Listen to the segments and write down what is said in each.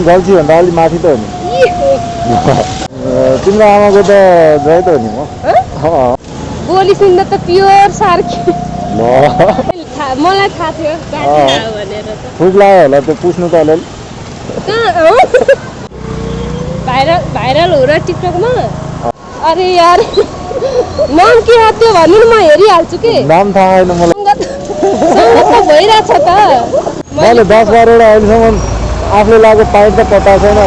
गल्ती भन्दा अलि माथि त हो नि तिम्रो आमाको त जय त हो नि म बोली सुन्दा त प्योर सार्की मलाई थाहा थियो भनेर त फुक लाग्यो होला त्यो पुस्नु त अलिअलि भाइरल हो र टिकटकमा अरे यार नाम के हो त्यो भन्नु न म हेरिहाल्छु के नाम थाहा छैन मलाई सङ्गत भइरहेछ त मैले 10-12 वटा अहिलेसम्म आफूले लागेको पाइट त पत्ता छैन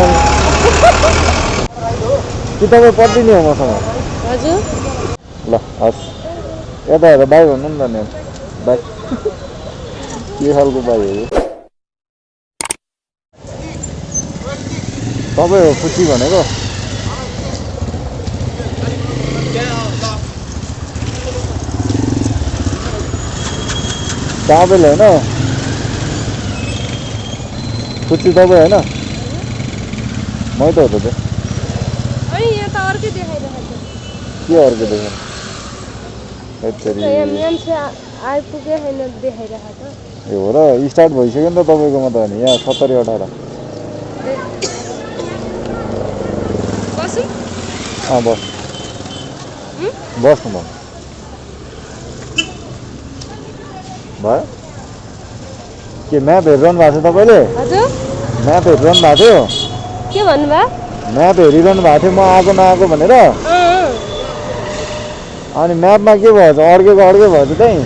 कि तपाईँ पत्ती नि हो मसँग हजुर ल हस् यता हेर बाई भन्नु नि त नि बाई के खालको बाई हो तपाईँ हो खुसी भनेको तपाईँले होइन खुसी तपाईँ होइन मै त हो त त्यो अनि यहाँ त अर्कै देखाइरहेको के अर्को देखाउनु मान्छे आइपुगे होइन देखाइरहेको ए हो र स्टार्ट भइसक्यो नि त तपाईँकोमा त नि यहाँ 70-18 बसौँ बस बस्नु भयो के म्याप हेरिरहनु भएको छ तपाईँले हजुर म्याप हेरिरहनु भएको थियो के भन्नुभयो म्याप हेरिरहनु भएको थियो म आएको नआएको भनेर अनि म्यापमा के भएछ अड्केको भएछ त्यहीँ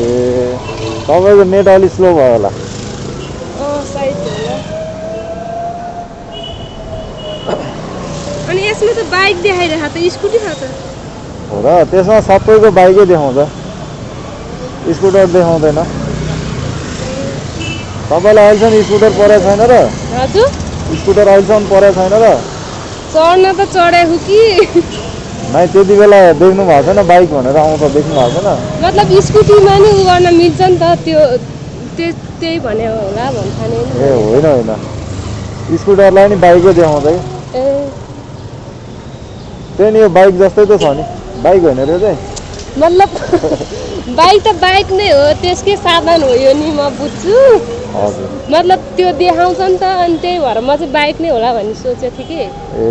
ए तपाईँको नेट अलिक स्लो भयो होला अनि यसमा त बाइक देखाइरहेको त स्कुटी छ त हो र त्यसमा सबैको बाइकै देखाउँछ स्कुटर देखाउँदैन तपाईँलाई अहिलेसम्म स्कुटर परेको छैन र हजुर स्कुटर अहिलेसम्म परेको छैन र चढ्न त चढेको कि नै त्यति बेला देख्नु भएको छैन बाइक भनेर आउँछ देख्नु भएको छैन मतलब स्कुटीमा नि उ गर्न मिल्छ नि त त्यो त्यही भने होला भन्थाने ए होइन स्कुटरलाई नि बाइकै देखाउँछ कि ए त्यही नि यो बाइक जस्तै त छ नि बाइक होइन र चाहिँ मतलब बाइक त बाइक नै हो त्यसकै साधन हो यो नि म बुझ्छु हजुर मतलब त्यो देखाउँछ नि त अनि त्यही भएर म चाहिँ बाइक नै होला भन्ने सोचेको थिएँ कि ए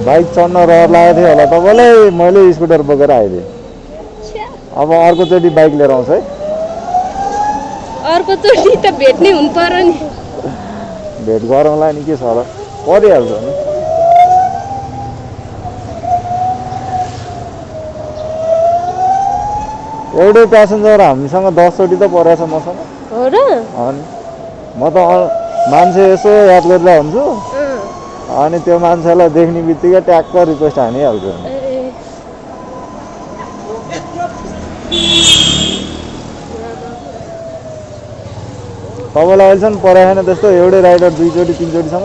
बाइक चढ्न रहर लागेको थियो होला तपाईँलाई मैले स्कुटर बोकेर आइदिएँ अब अर्कोचोटि बाइक लिएर आउँछ है अर्कोचोटि त भेट्ने हुनु पर्यो नि भेट गरौँला नि के छ होला परिहाल्छ नि एउटै प्यासेन्जर हामीसँग 10 चोटि त परेछ मसँग हो र अनि म त मान्छे यसो याद गरेर हुन्छु अनि त्यो मान्छेलाई देख्ने बित्तिकै ट्याक्क रिक्वेस्ट हानिहाल्छु तपाईँलाई अहिलेसम्म परेको छैन त्यस्तो एउटै राइडर 2 चोटि 3 चोटिसम्म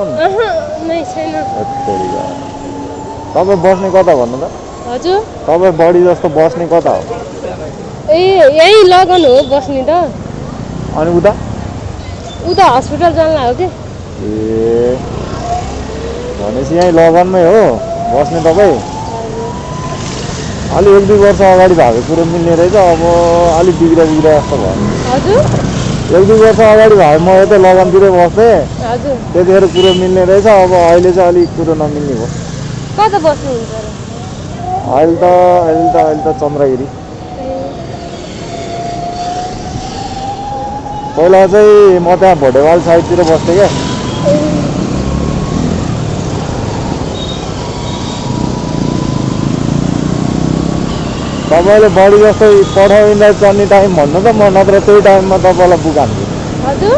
तपाईँ बस्ने कता भन्नु त हजुर तपाईँ बडी जस्तो बस्ने कता हो ए यही लगन हो बस्ने त अनि उता हस्पिटल जान लाग्यो कि ए भनेपछि यहीँ लगनमै हो बस्ने तपाईँ अलि 1-2 वर्ष अगाडि भएको कुरो मिल्ने रहेछ अब अलिक बिग्रा जस्तो भयो हजुर 1-2 वर्ष अगाडि भयो म यतै लगनतिरै बस्थेँ हजुर त्यतिखेर कुरो मिल्ने रहेछ अब अहिले चाहिँ अलिक कुरो नमिल्ने भयो कता बस्नुहुन्छ र अहिले त चन्द्रगिरी पहिला चाहिँ म त्यहाँ भोटेवाल साइडतिर बस्थेँ क्या तपाईँले बडी जस्तै पठाइँदा चल्ने टाइम भन्नु त म नत्र त्यही टाइममा तपाईँलाई बुक हान्छु हजुर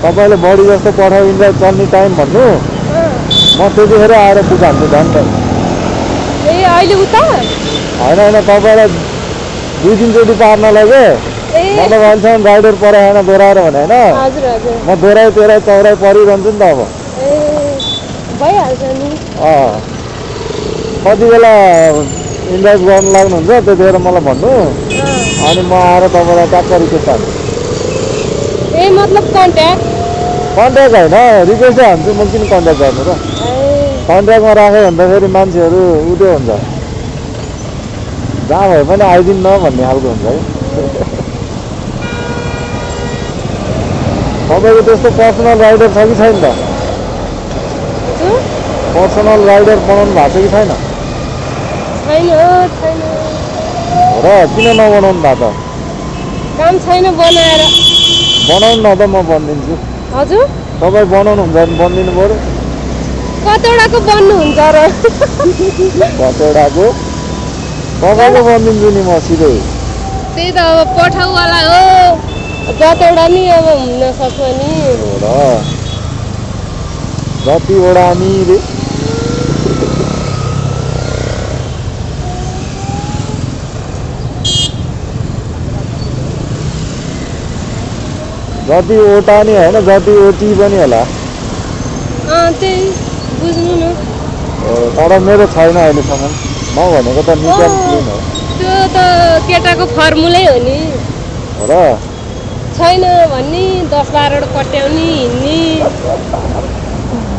तपाईँले बडी जस्तो पठाइँदा चल्ने टाइम भन्नु म त्यतिखेर आएर बुक हान्छु झन् त ए अहिले उता होइन तपाईँलाई 2-3 चोटि पार्नलाई के मतलब अहिलेसम्म राइडर परेको छैन दोहोऱ्याएर भने होइन म दोहोऱ्याइ चौराइ परिरहन्छु नि त अब भइहाल्छ नि कति बेला इन्भाइट गर्नु लाग्नुहुन्छ त्यतिखेर मलाई भन्नु अनि म आएर तपाईँलाई ट्याक्क रिक्वेस्ट हान्छु ए मतलब कन्ट्याक्ट होइन रिक्वेस्टै हान्छु म किन कन्ट्याक्ट गर्नु र कन्ट्याक्टमा राख्यो भने त फेरि मान्छेहरू उठ्यो हुन्छ जहाँ भए पनि आइदिन्न भन्ने खालको हुन्छ है तपाईँको त्यस्तो पर्सनल राइडर छ कि छैन त पर्सनल राइडर बनाउनु भएको छ कि छैन र किन नबनाउनु भएको त काम छैन बनाएर बनाउनु न त म बनिदिन्छु हजुर तपाईँ बनाउनुहुन्छ भने बनिदिनु पऱ्यो कतिवटाको बन्नुहुन्छ र कतिवटाको तपाईँको बनिदिन्छु नि म सिधै त्यही त अब पठाउवाला हो जतिवटा नि अब हुन सक्छ नि र जतिवटा नि रे जतिवटा नि होइन जतिवटी पनि होला त्यही बुझ्नु न तर मेरो छैन अहिलेसम्म म भनेको त निट एन्ड क्लिन हो त्यो त केटाको फर्मुलै हो नि र छैन भन्ने 10-12 पट्याउने हिँड्ने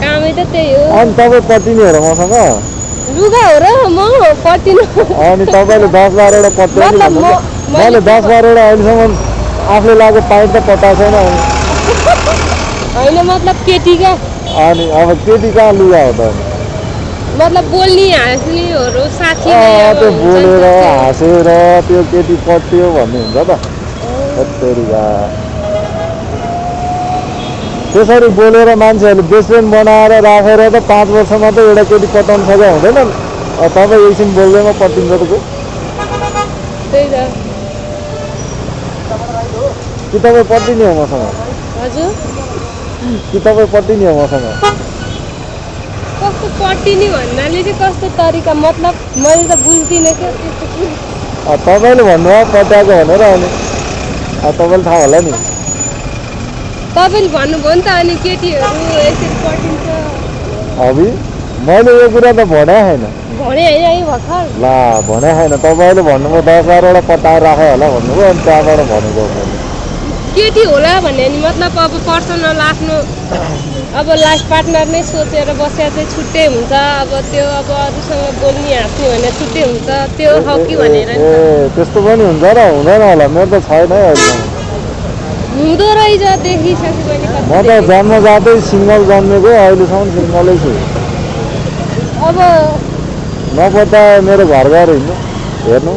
कामै त त्यही हो अनि तपाईँ पत्तिनी हो र मसँग लुगा हो र म पट्टिनु अनि तपाईँले 10-12 पत्याउने मैले 10-12 अहिलेसम्म आफूले लागेको पाइट त पत्ताएको छैन होइन मतलब केटीका अनि अब केटी कहाँ लुगा हो त मतलब बोल्ने हाँस्नेहरू साथी त्यो बोलेर हाँसेर त्यो केटी पट्यो भन्ने हुन्छ त त्यसरी बोलेर मान्छेहरूले बेस्ट फ्रेन्ड बनाएर राखेर त 5 वर्षमा त एउटा केटी पटाउनु सकेको हुँदैन तपाईँ एकछिन बोल्दैमा पट्टिन्छ त त्यही त कि तपाईँ पट्टिने हो मसँग हजुर कि तपाईँ पट्टिने हो मसँग कस्तो पट्टिने भन्नाले चाहिँ कस्तो तरिका मतलब मैले त बुझ्दिनँ क्या त्यस्तो तपाईँले भन्नुभयो पट्याएको भनेर अनि तपाईँले थाहा होला नि तपाईँले भन्नुभयो नि त अनि केटीहरू यसरी पट्टिन्छ अभि मैले यो कुरा त भने छैन भने होइन है भर्खर ला भने छैन तपाईँले भन्नुभयो 10-12 पटाएर राखेँ होला भन्नुभयो अनि त्यहाँबाट भनेको मैले केटी होला भन्ने नि मतलब अब पर्सनल आफ्नो अब लाइफ पार्टनर नै सोचेर बसेर चाहिँ छुट्टै हुन्छ अब त्यो अब अरूसँग बोल्ने हाँस्ने भने छुट्टै हुन्छ त्यो हो कि भनेर ए त्यस्तो पनि हुन्छ र हुँदैन होला मेरो त छैन है अहिले हुँदो रहेछ देखिसकेपछि म त जन्मजातै सिङ्गल जन्मेको अहिलेसम्म सिङ्गलै छु अब नपत्याए मेरो घर गएर हिँड्नु हेर्नु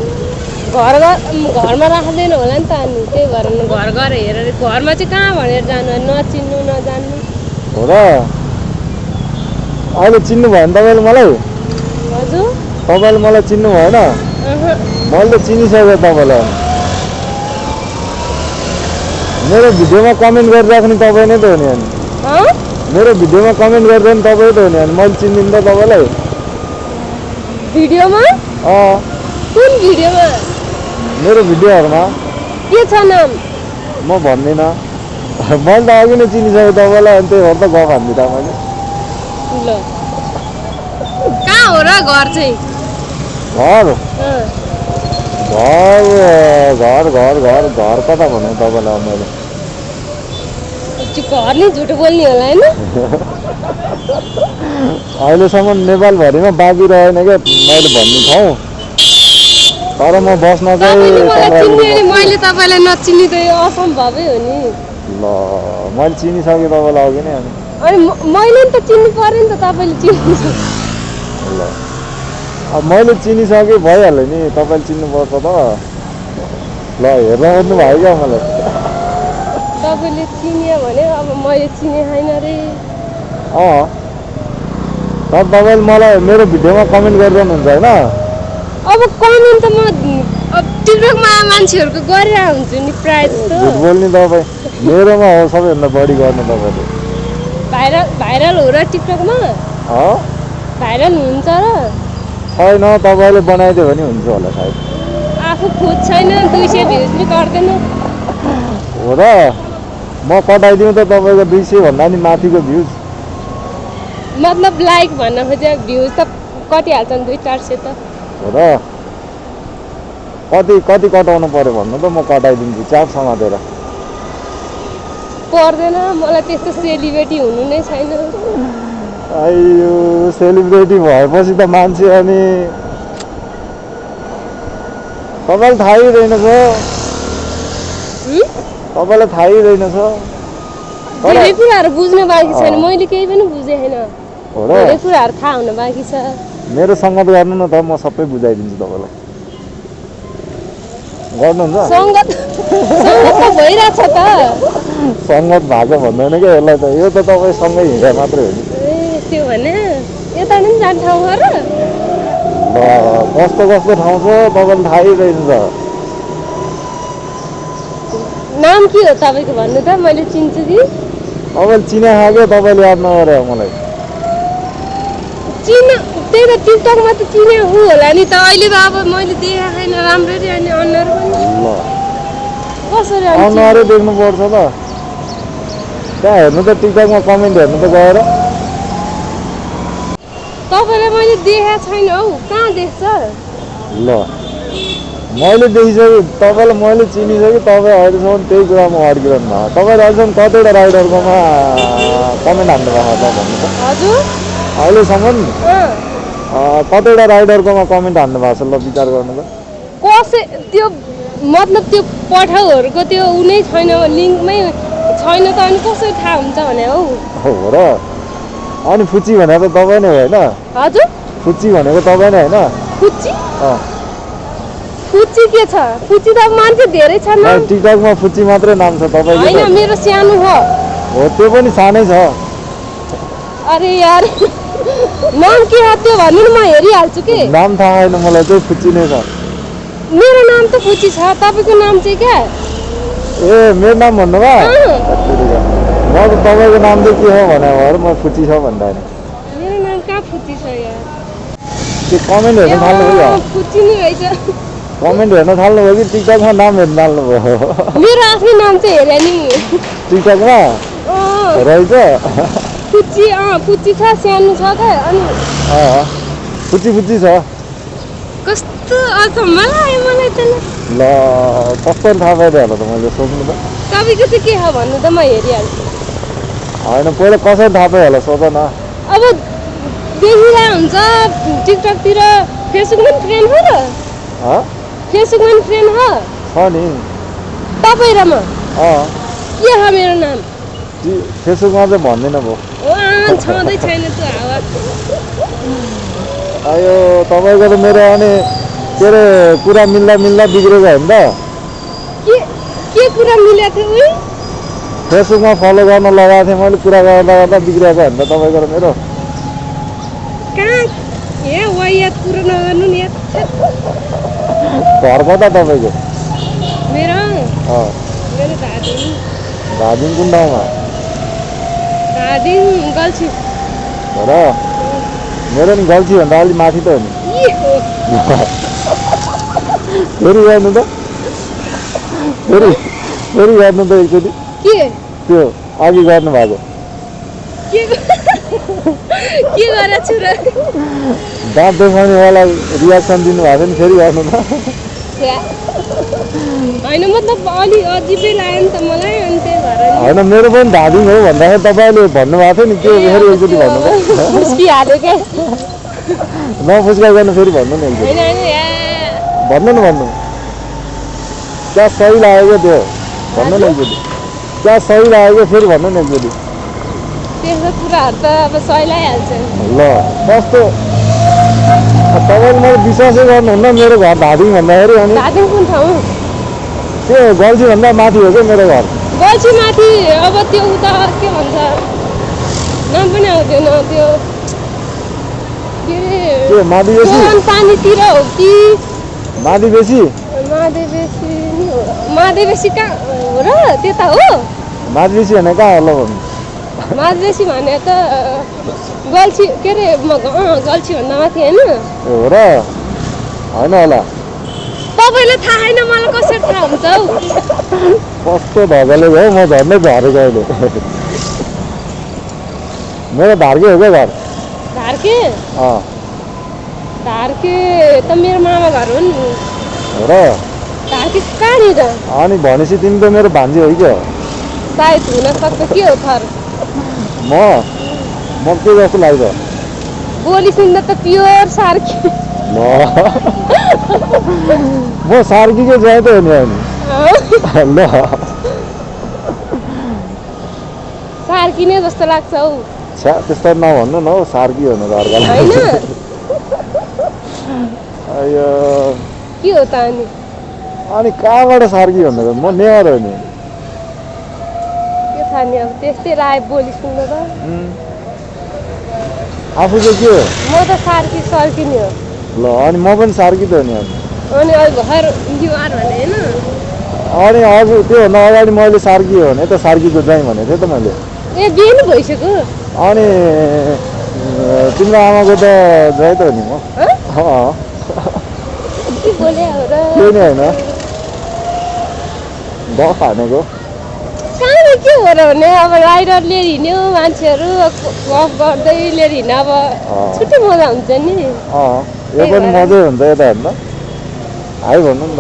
घरमा राख्दैन होला नि त अनि त्यही भएर घर गएर हेरेर घरमा चाहिँ कहाँ भनेर जानु नचिन्नु नजान्नु हो र अहिले चिन्नु भयो नि तपाईँले मलाई हजुर तपाईँले मलाई चिन्नु भएन मैले त चिनिसकेँ तपाईँलाई मेरो भिडियोमा कमेन्ट गरिराख्ने तपाईँ नै त हो नि अनि मेरो भिडियोमा कमेन्ट गरिरहनु तपाईँ त हो नि अनि मैले चिन्दिनँ त तपाईँलाई भिडियोमा कुन भिडियोमा मेरो भिडियोहरूमा के छ नाम म भन्दिनँ मैले त अघि नै चिनिसकेँ तपाईँलाई अनि त्यही भएर त गफ हान्दिनँ मैले ल कहाँ हो र घर चाहिँ घर घर घर घर घर घर कता भन्नु तपाईँलाई मैले घर नै झुटो बोल्ने होला होइन अहिलेसम्म नेपालभरिमा बाँकी रहेन क्या मैले भन्ने ठाउँ तर म बस्न चाहिँ मैले तपाईँलाई नचिन्ने त यो असम्भवै हो नि ल मैले चिनिसकेँ तपाईँलाई अघि नै अनि मैले नि त चिन्नु पर्यो नि त तपाईँले चिन्नु ल अब मैले चिनिसकेँ भइहाल्यो नि तपाईँले चिन्नुपर्छ त ल हेर्न आउनु भयो क्या मलाई तपाईँले चिन्यो भने अब मैले चिने छैन रे तपाईँले मलाई मेरो भिडियोमा कमेन्ट गरिरहनुहुन्छ होइन अब कमेन्ट त म टिकटकमा मान्छेहरूको गरिरहेको हुन्छु नि प्रायः जस्तो झुट बोल्ने तपाईँ मेरोमा हो सबैभन्दा बढी गर्नु तपाईँले भाइरल हो र टिकटकमा भाइरल हुन्छ र छैन तपाईँले बनाइदियो भने हुन्छ होला सायद आफू खुद छैन 200 भ्युज पनि गर्दैन हो र म कटाइदिउँ त तपाईँको 200 भन्दा नि माथिको भ्युज मतलब लाइक भन्न खोजे भ्युज त कटिहाल्छन् 200-400 त हो र कति कटाउनु पर्यो भन्नु त म कटाइदिन्छु चाप समातेर पर्दैन मलाई त्यस्तो सेलिब्रेटी हुनु नै छैन अयो सेलिब्रेटी भएपछि त मान्छे अनि तपाईँलाई थाहै रहेनछ तपाईँलाई थाहै रहेनछ धेरै कुराहरू बुझ्न बाँकी छैन मैले केही पनि बुझेँ छैन हो र धेरै कुराहरू थाहा हुन बाँकी छ मेरो सङ्गत गर्नु न त म सबै बुझाइदिन्छु तपाईँलाई गर्नुहुन्छ सङ्गत त भइरहेछ त सङ्गत भएको भन्दैन क्या यसलाई त यो त तपाईँ सँगै हिँडे मात्रै हो नि ए त्यो भने यता नि जाने ठाउँ हो र ल कस्तो कस्तो ठाउँ छ तपाईँलाई थाहै रहेछ नाम के हो तपाईँको भन्नु त मैले चिन्छु कि तपाईँले चिने खाएको तपाईँले याद नगरे मलाई चिन त्यही त टिकटकमा त चिने ऊ होला नि त अहिले त अब मैले देखेको छैन राम्ररी अनि अनुहार पनि ल कसरी अनुहारै देख्नुपर्छ त त्यहाँ हेर्नु त टिकटकमा कमेन्ट हेर्नु त गएर तपाईँलाई मैले देखेको छैन हौ कहाँ देख्छ ल मैले देखिसकेँ तपाईँलाई मैले चिनिसकेँ तपाईँ अहिलेसम्म त्यही कुरामा अड्किरहनु भएको तपाईँले अहिलेसम्म कतिवटा राइडरकोमा कमेन्ट हान्नु भएको छ भन्नु त हजुर अहिलेसम्म कतिवटा राइडरकोमा कमेन्ट हान्नु भएको छ ल विचार गर्नु त कसै त्यो मतलब त्यो पठाउहरूको त्यो ऊ नै छैन लिङ्कमै छैन त अनि कसरी थाहा हुन्छ भने हौ हो र अनि फुच्ची भनेको त तपाईँ नै हो होइन हजुर फुच्ची भनेको तपाईँ नै होइन फुच्ची फुच्ची के छ फुच्ची त मान्छे धेरै छ नाम टिकटकमा फुच्ची मात्रै नाम छ तपाईँको होइन मेरो सानो हो हो त्यो पनि सानै छ अरे यार नाम के हो त्यो भन्नु न म हेरिहाल्छु कि नाम थाहा छैन मलाई चाहिँ फुच्ची नै छ मेरो नाम त फुच्ची छ तपाईँको नाम चाहिँ क्या ए मेरो नाम भन्नुभयो म त तपाईँको नाम चाहिँ के हो भने भएर म फुच्ची छ भन्दा मेरो नाम कहाँ फुच्ची छ यार त्यो कमेन्ट हेर्न थाल्नुभयो फुच्ची नै रहेछ कमेन्ट हेर्न थाल्नुभयो कि टिकटकमा नाम हेर्न थाल्नुभयो मेरो आफ्नै नाम चाहिँ हेरे नि टिकटकमा रहेछ फुच्ची फुच्ची छ सानो छ त अनि फुच्ची फुच्ची छ कस्तो अचम्म लाग्यो मलाई त ल कसरी थाहा पाइदियो होला त मैले सोध्नु त तपाईँको चाहिँ के हो भन्नु त म हेरिहाल्छु होइन पहिला कसरी थाहा पायो होला सोध न अब देखिरहेको हुन्छ टिकटकतिर फेसबुकमा पनि फ्रेन्ड हो र फेसबुकमा पनि फ्रेन्ड हो छ नि तपाईँ र म के हो मेरो नाम फेसबुकमा चाहिँ भन्दिनँ भयो छँदै छैन त्यो हावा आयो तपाईँको त मेरो अनि के अरे कुरा मिल्दा मिल्दा बिग्रेको होइन त के कुरा मिलेको थियो उयो फेसबुकमा फलो गर्न लगाएको थिएँ मैले कुरा गर्दा गर्दा बिग्रेको होइन त तपाईँको र मेरो कहाँ ए वायात कुरा नगर्नु नि घर कता तपाईँको मेरो मेरो धादिङ धादिङ कुन ठाउँमा धादिङ गल्छी र मेरो नि गल्छी भन्दा अलिक माथि त हो नि फेरि गर्नु त फेरि गर्नु त एकचोटि के त्यो अघि गर्नु भएको के गरेको छु र दाँत देखाउनेवाला रियाक्सन दिनुभएको थियो नि फेरि गर्नु त होइन मतलब अलि अजिबै लाग्यो नि त मलाई अनि त्यही भएर होइन मेरो पनि धादिङ हो भन्दाखेरि तपाईँले भन्नुभएको थियो नि त्यो फेरि एकचोटि भन्नु त फुस्किहाल्यो क्या नफुस्का गर्नु फेरि भन्नु नि एकचोटि भन्नु न भन्नु क्या सही लाग्यो त्यो भन्नु न एकचोटि क्या सही लाग्यो फेरि भन्नु न एकचोटि त्यस्तो कुराहरू त अब सही लगाइहाल्छ ल कस्तो तपाईँले मैले विश्वासै गर्नुहुन्न मेरो घर धादिङ भन्दाखेरि अनि धादिङ कुन ठाउँ त्यो गल्छीभन्दा माथि हो क्या मेरो घर गल्छी माथि अब त्यो उता के भन्छ नाम पनि आउँदैन त्यो के अरे त्यो माधीबेसी पानीतिर हो कि माधीबेसी माधेबेसी कहाँ हो र त्यता हो माधीबेसी भने कहाँ होला भन्नु माधेबेसी भने त गल्छी के अरे गल्छी भन्दा माथि होइन हो र होइन होला तपाईँलाई थाहा छैन मलाई कसरी थाहा हुन्छ हौ कस्तो धगले हो म झन्डै झरेको अहिले मेरो धारकै हो क्या घर धारके त मेरो मामा घर हो नि र धारके कहाँनिर अनि भनेपछि तिमी त मेरो भान्जी हो क्या सायद हुनसक्छ के हो थर म के जस्तो लाग्छ बोली सुन्दा त प्योर सार्की ल म सार्कीको जाँ त हो नि अनि ल सार्किने जस्तो लाग्छ हौ छ्या त्यस्तो नभन्नु न हौ सार्की हो न त अर्कालाई होइन अयो के हो त अनि अनि कहाँबाट सार्की भन्नु त म नेवार हो नि के थाहा नि अब त्यस्तै राय बोली सुन्नु त आफू चाहिँ के हो म त सार्की सर्किने हो ल अनि म पनि सार्की त हो नि अनि अहिले भर्खर युआर भने होइन अनि हजुर त्योभन्दा अगाडि मैले सार्की हो भने त सार्कीको ज्वाइँ भनेको थिएँ त मैले ए बिहे नि भइसक्यो अनि तिम्रो आमाको त ज्वाइँ त हो नि म के बोले हो र केही नै होइन द खानेको कहाँ के हो र भने अब राइडर लिएर हिँड्यो मान्छेहरू गफ गर्दै लिएर हिँड्यो अब छुट्टै मजा हुन्छ नि यो पनि मजै हुन्छ यता हेर्नु हाई भन्नु नि त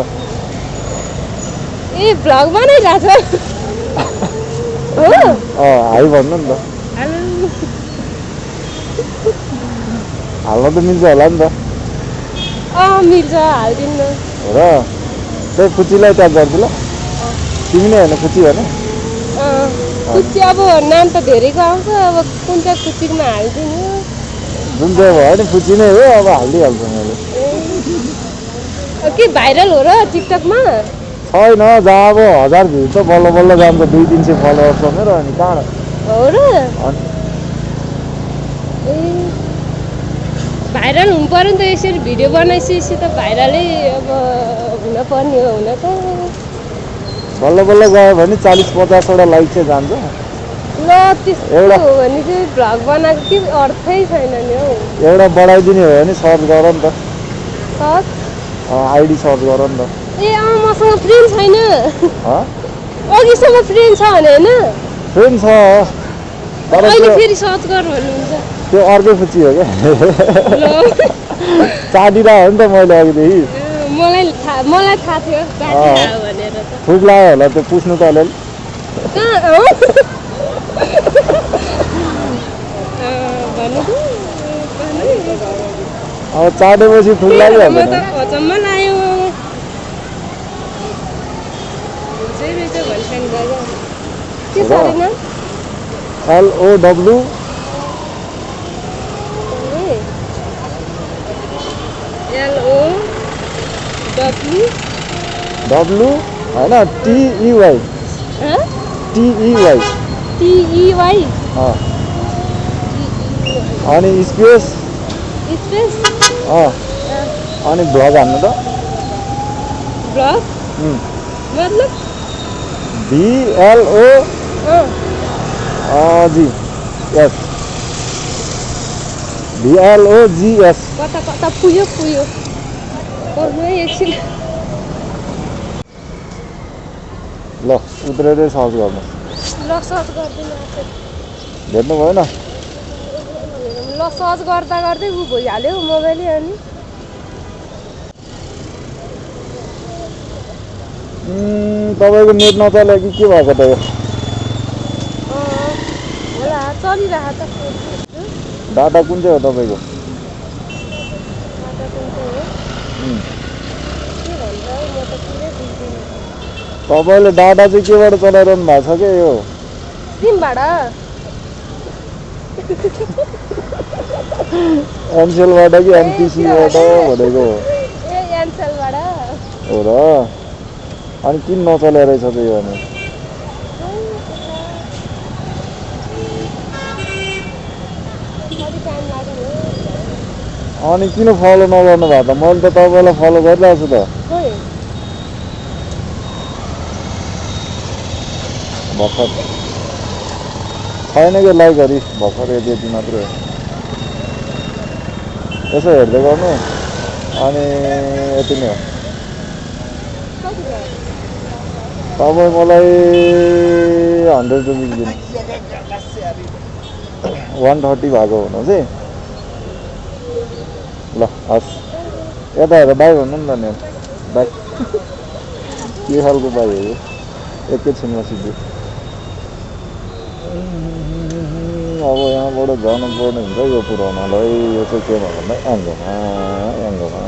ए भ्लग बनाइरहेको छ हो हाई भन्नु नि त हेलो हाल्न त मिल्छ होला नि त मिल्छ हालिदिनु हो र त्यही खुच्चीलाई ट्याग गर्छु ल तिमी नै होइन खुच्ची भने खुच्ची अब नाम त धेरैको आउँछ अब कुन चाहिँ खुच्चीकोमा हालिदिनु जुन चाहिँ भयो नि खुच्ची नै हो अब हालिदिइहाल्छु मैले के भाइरल हो र टिकटकमा छैन जहाँ अब 1000 भ्यू त बल्ल बल्ल जान्छ 200-300 फलोवर्स छ मेरो अनि कहाँ हो र ए भाइरल हुनु पर्यो नि त यसरी भिडियो बनाइसकेपछि त भाइरलै अब हुन पर्ने हो हुन त बल्ल बल्ल गयो भने 40-50 वटा लाइक चाहिँ जान्छ ल त्यस्तो हो भने चाहिँ भ्लग बनाएको के अर्थै छैन नि हौ एउटा बढाइदिने हो भने सर्च गर नि त सर्च आइडी सर्च गर नि त ए मसँग फ्रेन्ड छैन अघिसम्म फ्रेन्ड छ भने होइन फ्रेन्ड छ तर अहिले फेरि सर्च गर भन्नुहुन्छ त्यो अर्कै खुच्ची हो क्या चाटिरहेको हो नि त मैले अघिदेखि मलाई थाहा थियो चाटिरहेको भनेर त फुक लाग्यो होला त्यो पुस्नु त अलिअलि कहाँ भन्नु अब चाटेपछि ठुक लाग्यो म त अचम्म लाग्यो के छ अरे नाम LOW W होइन TEY अनि स्पेस अनि भ्लग हान्नु त ब्लग मतलब VLOGS कता कता पुयो एकछिन ल उत्रेरै सर्च गर्नु ल सर्च गर्दिनँ भेट्नु भएन ल सर्च गर्दा गर्दै ऊ भइहाल्यो मोबाइलै अनि तपाईँको नेट नचल्यो कि के भएको त यो होला चलिरहेको त डाटा कुन चाहिँ हो तपाईँको तपाईँले डाटा चाहिँ केबाट चलाइरहनु भएको छ क्या यो सिमबाट एनसेलबाट कि एनपिसीबाट भनेको ए एनसेलबाट हो र अनि किन नचले रहेछ त यो भने अनि किन फलो नगर्नु भएको त मैले त तपाईँलाई फलो गरिरहेको छु त भर्खर छैन कि लाइकहरू भर्खर यति मात्रै हो यसो हेर्दै गर्नु अनि यति नै हो तपाईँ मलाई 100 रुपिस दिनु 130 भएको हुनु चाहिँ ल हस् यता हेर बाई भन्नु नि त नि बाई के खालको बाई हो यो एकैछिनमा सिद्धि अब यहाँबाट जानुपर्ने हुन्छ यो पुऱ्याउनलाई यो चाहिँ के भन्दा याङ्गोमा